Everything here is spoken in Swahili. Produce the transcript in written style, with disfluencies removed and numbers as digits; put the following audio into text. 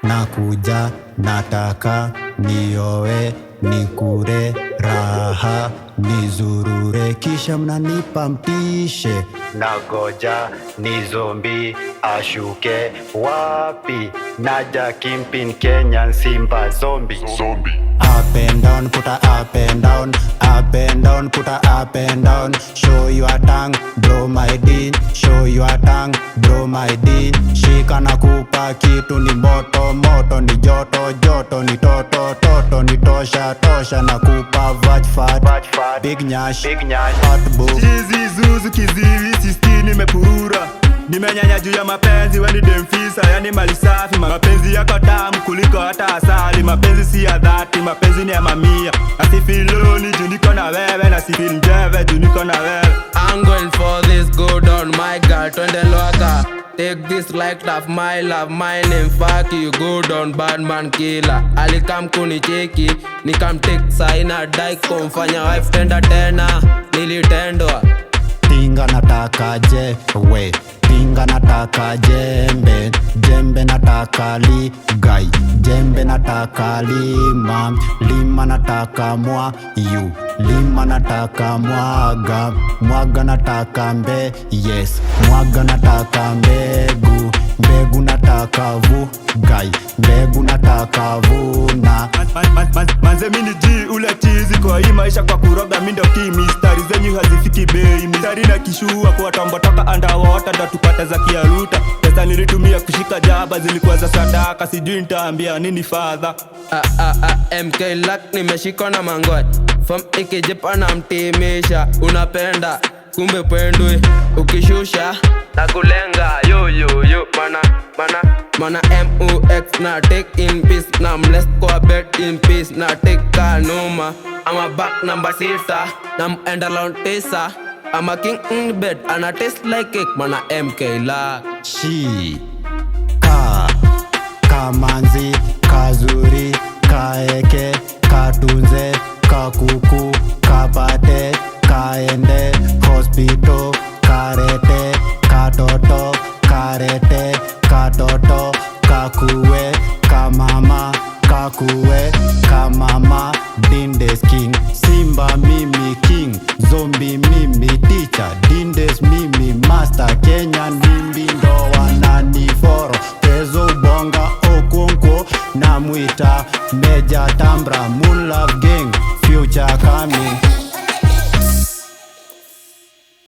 Nakuja, nataka, niowe, nikure, raha, nizurure, kisha mnanipa mtishe. Nagoja, ni zombi, ashuke, wapi, naja Kingpin Kenyan Simba zombie. Up and down, put a up and down, up and down, put a up and down. Show your tongue, bro my dean. Show your tongue, bro my dean. Shika na kupa kitu ni moto, moto ni joto, joto ni toto, toto ni tosha, tosha na kupa vaj fat, big nyash, hot boo. Chizi zuzu kiziwi, sistini mepurura. Nimenyanya juu ya mapenzi weni demfisa, yani mali safi. Mapenzi yako tamu kuliko hata asali. Mapenzi si ya dhati, mapenzi ni ya mamia. Asifiloni juu niko na wewe, na sifil njeve juu niko na wewe. I'm going for this, go down my girl, twende loka. Take this like love, my name fuck you, go down bad man killer. Alikam kunicheki, nikamtek saina dai kumfanya wife tenda tena, nilitendwa. Tinga nataka je, we Tinga nataka jembe, jembe nataka ligai, jembe nataka lima, lima nataka mwa yu, lima nataka mwaga, mwaga nataka mbe, yes, mwaga nataka mbegu, mbegu nataka vugai, mbegu nataka vuna. Manze mini G ule chizi kwa hii maisha kwa kuroga mindo kimi. Stari zenyu hazifiki bei, mistari na kishua kwa tombo toka underwater ndo tupata za kiaruta. Pesa nilitumia kushika jaba zilikuwa za sadaka, sijui nitaambia nini father. MK Luck nimeshikwa na mangoi, from ikijipa na mtimisha. Unapenda kumbe pendwe, ukishusha na kulenga yo mana MUX na take in peace, na mless kwa bed in peace, na take kanuma. I'm a back number 6, na muenda round 9. I'm a king in bed and I taste like cake, mana MK Luck. Shi kamanzi, kazuri, kaeke, katunze, kakuku, kapate, kaende, hospital, karete, katoto, karete.